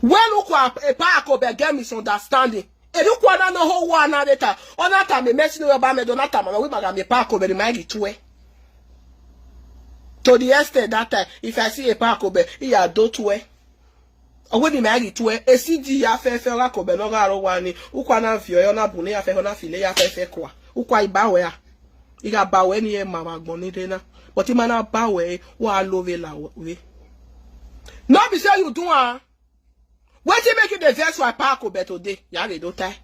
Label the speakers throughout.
Speaker 1: When Ukwa a park get misunderstanding. And Ukwa na no whole one later. On that time, me messing about me donata mama we maga me park over the magi tue. To the extent that time, if I see a park over, he a do tue. Or when the magi tue, a CD ya fe rako be no garo wani. Ukwa na fio yo na bune ya fe na file ya fe kwa. Ukwa ibawe ya. Iga bawe ni e mama gboni dena. But he mana bawe wa love la we. No be say you do ah. What you make you the verse for park over today? Ya de do tie.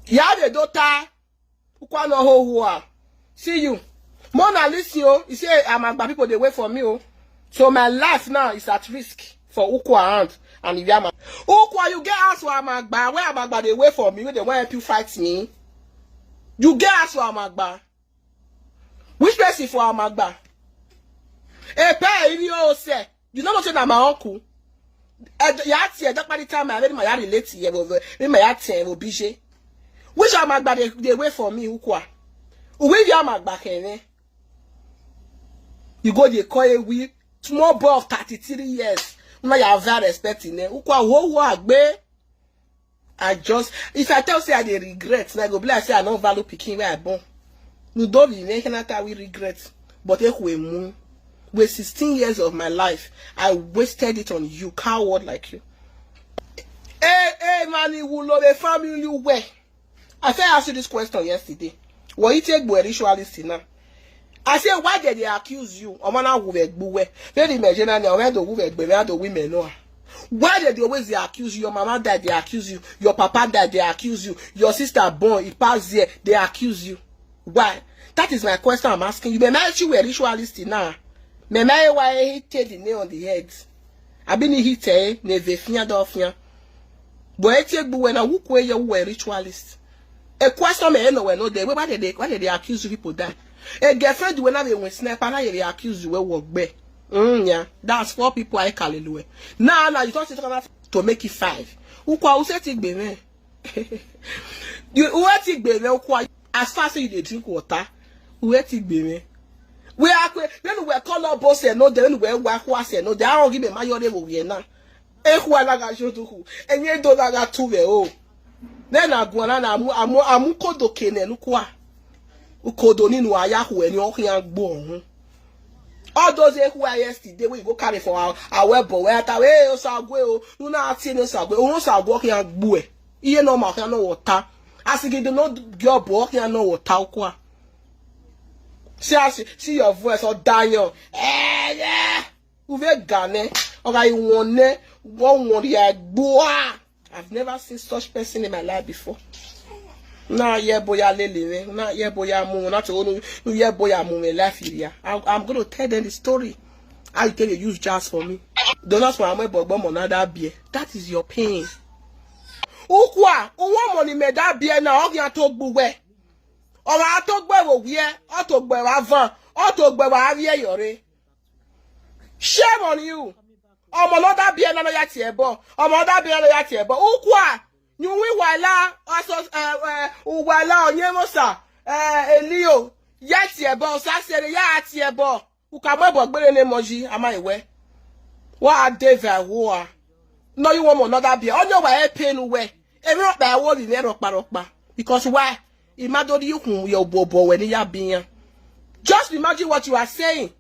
Speaker 1: Ya de do tie. Ukwa no ho who see you. Mona listen yo. You say I'm people they wait for me oh. So my life now is at risk for Ukwa and Ivyama. Ukwa you get asked for Amagba. Where Amagba they wait for me? They want help you fight me. You get asked for Amagba. Which person for Amagba? Eh, pay you say. You know what I'm my uncle. Yati that by the time I read my relate here over my yati will be. Which Amagba they wait for me Ukwa. Where you Amagba can you go they call a small boy of 33 years. Now you have very respecting them. Ukwa who agbe. I just if I tell say I they regret, I go be like say I don't value Pikin where I born. You don't be making that we regret. But if we move with 16 years of my life, I wasted it on you, coward like you. Hey, man, you will love the family where. I said I asked you this question yesterday. What you take boy ritualist now? I said, why did they accuse you? Very imagine the women know. Why did they always accuse you? Your mama died, they accuse you. Your papa died, they accuse you. Your sister born, it passed there, they accuse you. Why? That is my question I'm asking you. May you were ritualist now? May why he hit the nail on the head? I been hit never fear dolphin. But I take when I walk where you were ritualist. A question may know no day. Why did they accuse you people that? A girlfriend when I went sniper, they accuse you will work back. Yeah, that's 4 people I call it. Now you don't sit to make it 5. Ukwa who said it baby? You what it baby? Ukwa as fast as you drink water, who ate it baby? We are when we call our boss and no, then we work was and no, they are give me my level here now. Equalaga show to who, and you don't like 2 Then I go on, I'm kodo kene, Ukwa. Ukodo ni no ayahu and your young born. All those who are yesterday, we go carry for our web boy. Where I saw go, you know, seeing us go, almost our walking out boy. You know, my no water. As you do not your book, you know what talk. See your voice or Daniel. Eh, yeah. Uve gane, or I one ya boy. I've never seen such person in my life before. Nah, yeah, boya lele, nah, yeah, boya moon, not to yeah, boya moon, life here. I'm going to tell them the story. I'll tell you, use jazz for me. Don't ask for a bomb on that beer. That is your pain. Ukwa, one money made that beer now, you talk buwe. Or I talk by what we are, I talk by Avan, I talk by Avia Yore. Shame on you. Oh, my lord, that beer, no yatiebo. Oh, my lord, beer, no yatiebo. Ukwa. You will wala also wala onyemosa Elio yatiebo sasere yatiebo ukamebo gbere moji amaiwe wa David wo no you want another beer onyo wa pain we e ro pa wo bi ro paropa because why imadori you kun your bobo we ni ya biyan. Just imagine what you are saying.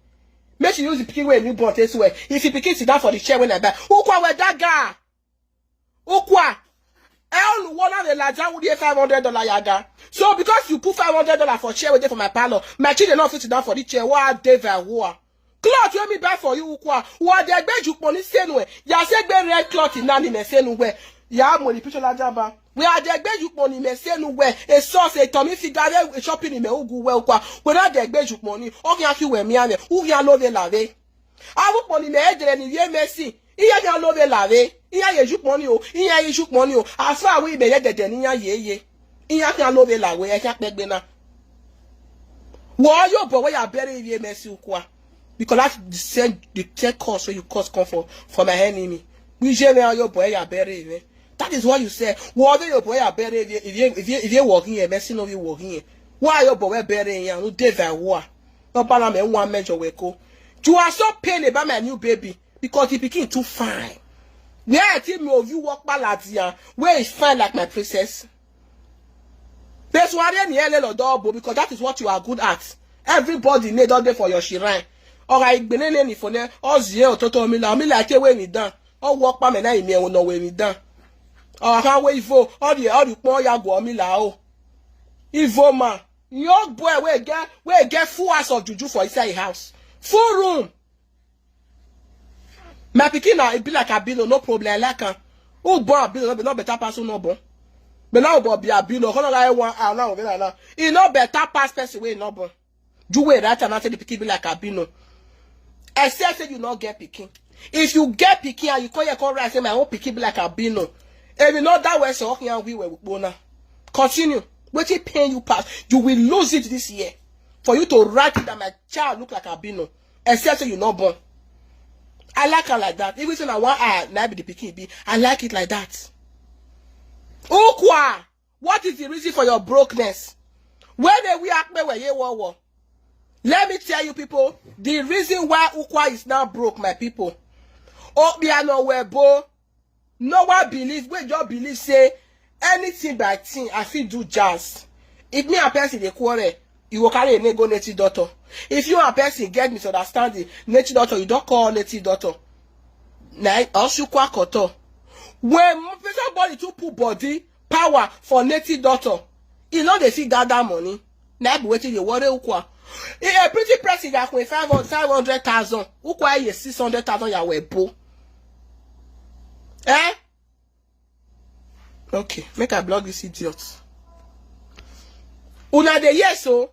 Speaker 1: Make you use the Pikin when you born this way. If you Pikin sit down for the chair when I buy Ukwa we that guy Ukwa I only want the larger would $500 yaga. So because you put $500 for chair with for my parlor, my children not sit down for the chair. What David war? Cloth let me buy for you, Ukwa. What they beg you money same way. Ya say be red cloth in nani me same way. Ya money picture la jaba. We are they beg you money me same way. A sauce a Tommy figure shopping in me ugu well kwa. We are they beg you money. Okay, you we me ane. Who ya love lave? I want money me head ni ye merci. Iya ya love lave. Iya ye juk money o, iya ye juk money o. As far we be de iya ye. Iya kan love la we e kan pegbe na. Wo yo bo we ya bury ye mercy Ukwa. Because that's the cost so you cause comfort for my enemy. We je me your boy ya bury me. That is what you say. Wo your boy ya bury if you working here mercy no you working here. Why your boy bury ya no David war. No bala me one major we ko. You are so pain about my new baby because he became too fine. Yeah, tell me of you walk Palatia, where is fine like my princess. That's why they need a double because that is what you are good at. Everybody need all day for your shrine. Alright, benene for ne, all zero total mila, mila take away me down. All walk pa me na ime will no way me down. I can't wait for all the poor ya go mila o. Ivo man, young boy where get full house of juju for inside house. Full room. My pikin now it be like a bill, no problem. I like her. Who born a bill, no better person no born. But now but be a bill, no like one now. He no better pass person way no born. Do wait that and I say the pikin be like a bill. Except say you not get pikin. If you get pikin and you call your call right, say my own pikin be like a bill. If you know that way, so okay, we will go. Continue. What you pay you pass, you will lose it this year. For you to write it that my child look like a bill. Except say you not born. I like her like that. Even when I want now be the pikin be, I like it like that. Ukwa, what is the reason for your brokenness? Where they we act where you war? Let me tell you people, the reason why Ukwa is now broke, my people. Oh, we are nowhere, bo. No one believe, we just believe say anything by thing, I feel do jazz. If me a person they quarrel, you will carry a nego native daughter. If you a person get misunderstanding, native daughter, you don't call native daughter. Now, also kwa koto. When somebody to put body power for native daughter, you know they see gather money. Now be waiting the worry Ukwa. A pretty person that with 500,000, Ukwa is 600,000 ya webo. Eh? Okay, make I block this idiot. Una de yes so.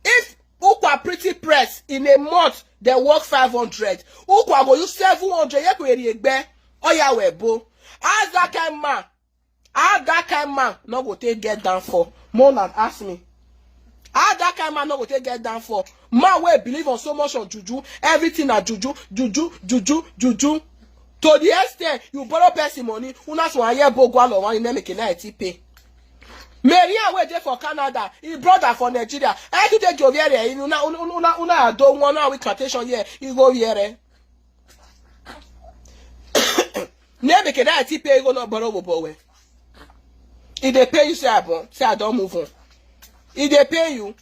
Speaker 1: If Ukwa pretty press in a month, they work 500. Ukwa go use 700. You can egbe. Oh yeah, webo. Ask that kind man. Ask that kind man. No go take get down for. More than ask me. Ask that kind man. No go take get down for. Man will believe on so much on juju. Everything na juju, juju, juju, juju. To the extent you borrow person money. Una so aye bo gwa lo wan you make na pay. Marian wait there for Canada. His brother for Nigeria. I to take your here. Una don't want now with quotation here. You go here. Never can I pay you go no borrow boy. If they pay you say I don't move on. If they pay you,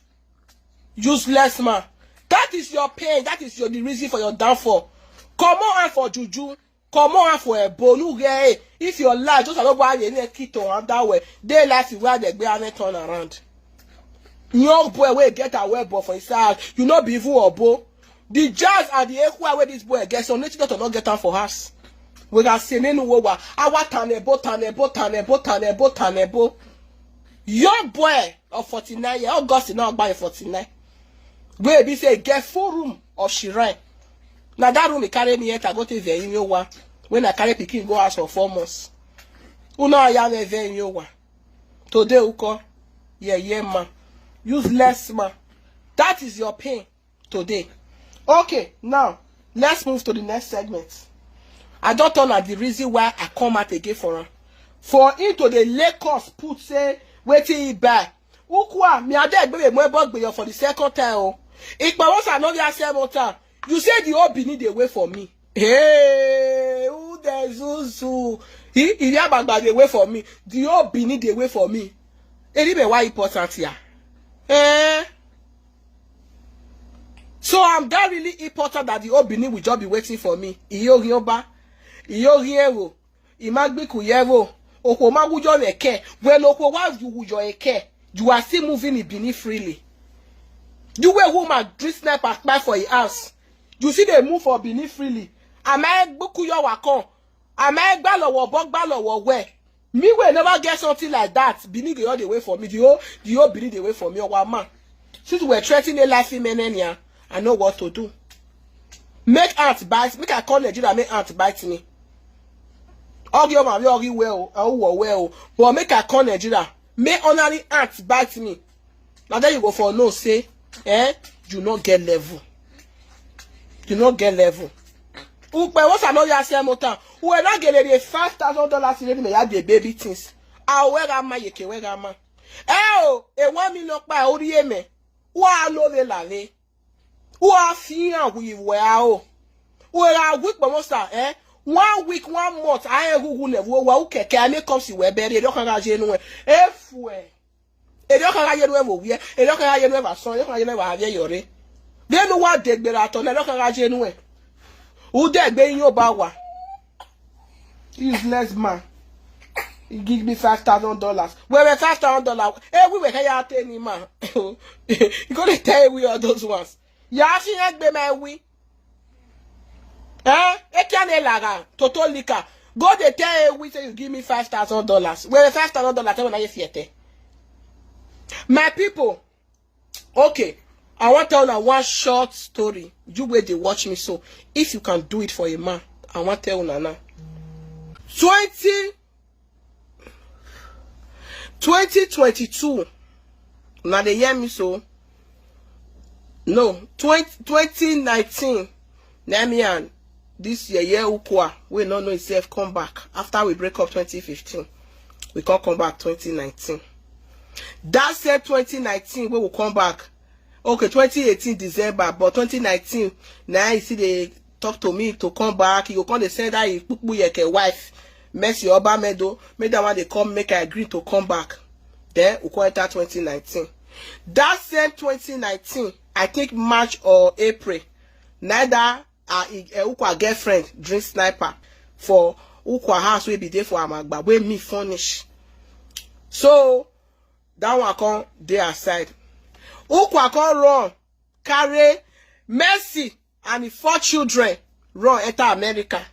Speaker 1: useless man. That is your pain. That is the reason for your downfall. Come on for juju. Come on for a bonu. If your life just allow why you need keep on that way, they life is where they be and turn around. Young boy will get away but for his house. You not be evil or bo. The jazz and the equa where this boy gets on nature to not get on for us. We got seen in over. Our tanebo. Young boy of 49 years, August now by 49. Where be say get full room of shrine. Now that room he carry me here to go to the in your one. When I carry Pikin go out for 4 months. Uno I am a very new one. Today uko. Yeah man. Useless man. That is your pain today. Okay, now let's move to the next segment. I don't know the reason why I come out again for him. For into the Lakers put say waiting he buy. Ukwa me a dead baby more bug for the second time. Oh. It was another 7 time. You said the all need the way for me. Hey, who there's Zuzu? He about the way for me. The all need the way for me. Anyway, why important here? Eh? So I'm that really important that the all will just be waiting for me. Iyo rioba, iyo riero, imagbi kuyero, oko magujo eke. When oko wa you eke, you are still moving in Benin freely. You were woman drink sniper apply for a house. You see they move for Benin freely. Am I boku your wakon? Am I gbalowo bogbalowo where? Me will never get something like that. Benin the all the way for me. The whole Benin the way for me. Or man. Since we're threatening a life in Menenia, I know what to do. Make aunt bite. Make I call Nigeria. Make aunt bite me. All your man, you well. But make I call Nigeria. Make honorary aunt bite me. Now then you go for no say. You not get level. You not get level. What's another same motor? Who are not getting $5,000 in me have the baby things. I wear a man, you can wear a man. Oh, a 1 million by Orieme. Why no the lale? Who are fear we well? Who are weak monster, 1 week, 1 month, I ain't who never wa uke I make come si we bury don't can je no efue. E don't can je no we e don't can je no son, e don't can je no have yore. They know what dead be at on don't can je no. Who dead be in your bawa? Useless man. He give me $5,000. Where $5,000? Hey, we were here at any man. You gonna tell we all those ones. Ya she ain't be my we. Eh? E can't elaga. Total liquor. Go they tell we say you give me $5,000. Where $5,000? Tell me fiete. My people. Okay. I want to tell you one short story. You where they watch me so. If you can do it for a man, I want to tell you now. 2022. Now they hear me so. No, 2019. Namian, this year Ukwa, we don't know itself come back. After we break up 2015, we can't come back 2019. That said 2019, we will come back. Okay, 2018 December, but 2019, now you see they talk to me to come back. You can't say that you put like a wife. Mercy Oba Medo, made that one they come make I agree to come back. Then we call it that 2019. That same 2019, I think March or April, neither Ukwa girlfriend drink sniper for Ukwa house will be there for Amagba, where me furnish. So that one come there aside. Ukwa come run, carry Mercy and the 4 children run enter America.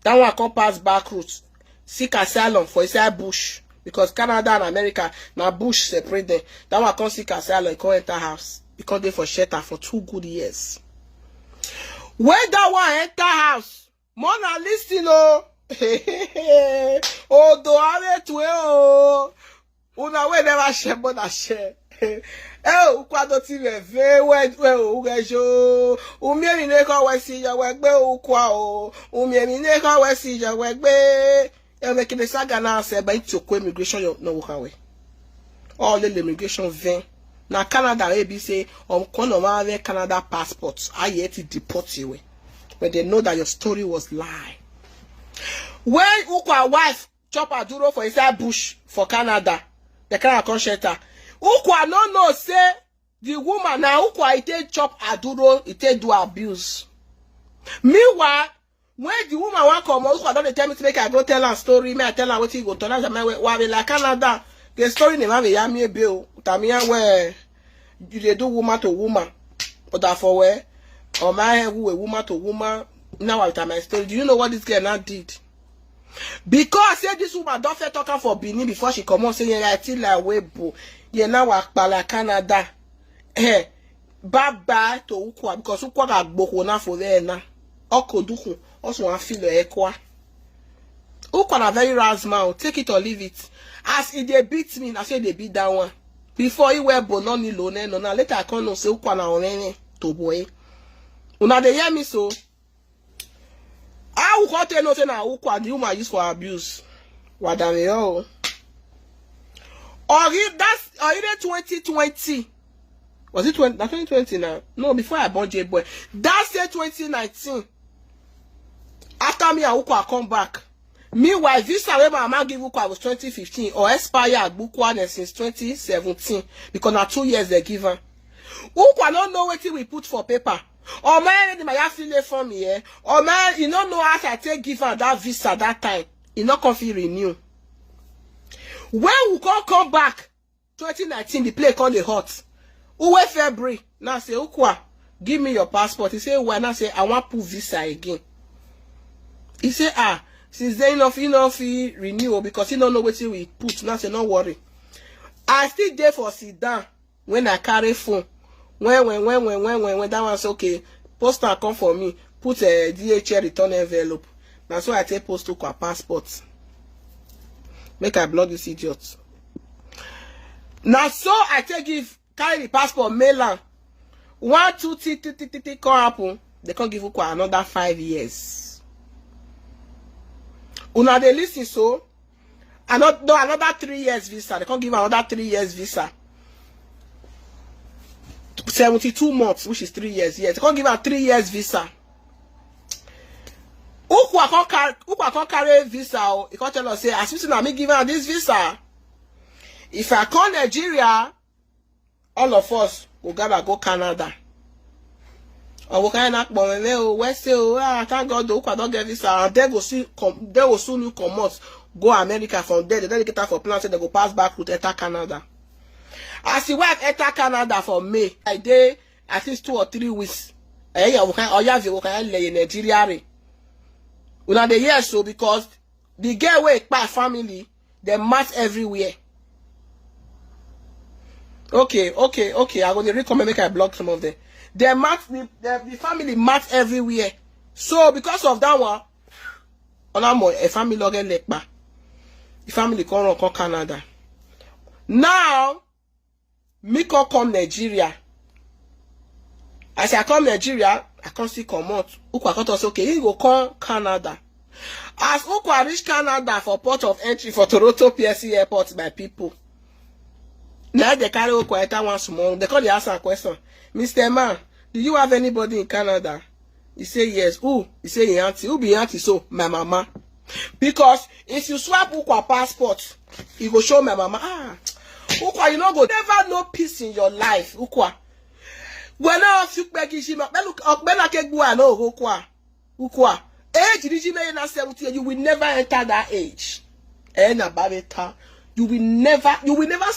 Speaker 1: That one come pass back route. Seek asylum for inside bush because Canada and America now bush separate them. That one come seek asylum, come enter house because they for shelter for 2 good years. When that one enter house, Mona listen oh, oh do are to oh, una we never share but I share. Oh, kwado ti ve we ugejo umiemi ne ko we si ya we gbe ukwa o umiemi ne ko we si ya we gbe e make the saga na say by to immigration no work away all the immigration vin na Canada we be say kono ma have Canada passport I yet to deport you when they know that your story was lie. When Ukwa wife chop aduro for inside bush for Canada, the Canada come shelter. Ukwa no say the woman now Ukwa it chop aduro, it do abuse. Meanwhile, when the woman want come, Ukwa don't tell me to make I go tell her story. Me I tell her what he go tell her. Me like Canada. The story never be yami bill. Tamia where you they do woman to woman, but that for where or my who a woman to woman. Now I tell my story. Do you know what this girl now did? Because say this woman don't fit talking for Benin before she come on say yeah till like webo. Yeah now work by Canada. Eh, bye to Ukwa because Ukwa got boko na for there na. Okoduku also want feel the Ekwa. Ukwa na very ras man. Take it or leave it. As if they beat me, I say they beat that one. Before he wear bononi lone no na later I come no say Ukwa na onene to boy. Una dey hear me so. I will tell no say na Ukwa the woman use for abuse. Wadame yo. Or that's either 2020. Was it 2020 now? No, before I born J boy. That's year 2019. After me and Ukwa come back. Meanwhile, visa where my mama give Ukwa was 2015 or expire at Ukwa since 2017 because now 2 years they give her. Ukwa don't know what we put for paper. Or man, my affiliate for me, eh? Or man, you don't know how I take give her that visa that time. You not confirm renew. When we come back, 2019, the play called the hot. Uwe February. Now say, Ukwa, give me your passport. He say, why? Now say, I want put visa again. He say, since then enough renew because he don't know what we put. Now say, no worry. I still there for sit down when I carry phone. When that one's okay, poster come for me, put a DHL return envelope. Now so I take post to Ukwa passport. Make I block this idiot. Now so I take give carry the passport mail am. 1, 2, 3 come happen. They can't give Ukwa another 5 years. Una dey listen so another 3 years visa. They can't give another 3 years visa. 72 months, which is 3 years. Yes, they can't give her 3 years visa. Ukwa Ukwa can't carry visa. He can't tell us, say, as you see, me giving her this visa. If I call Nigeria, all of us will go Canada. Or we can act West say, thank God the Ukwa don't get visa. And they will soon come out, go America from there. They get out for plans, they go pass back with enter Canada. As the wife enter Canada for May, I did at least 2 or 3 weeks. We can lay in Nigeria. Una the year so because the girl way by family, they match everywhere. Okay. I'm going to recommend make I block some of them. They match the family match everywhere. So because of that one, a family login like ba. The family come Canada. Now, me come Nigeria. As I come Nigeria, I can't see come out. Ukwa can't say, okay, he go come Canada. As Ukwa reach Canada for port of entry for Toronto PSC airport by people. Now they carry Ukwa enter one small. They call the answer question. Mr. Man, do you have anybody in Canada? He say yes. Who? He say your auntie. Who be your auntie? So my mama. Because if you swap Ukwa passport, he go show my mama. Ukwa, you know go never know peace in your life. Ukwa. When I feel like you Ukwa. Age na 70, you will never enter that age. You will never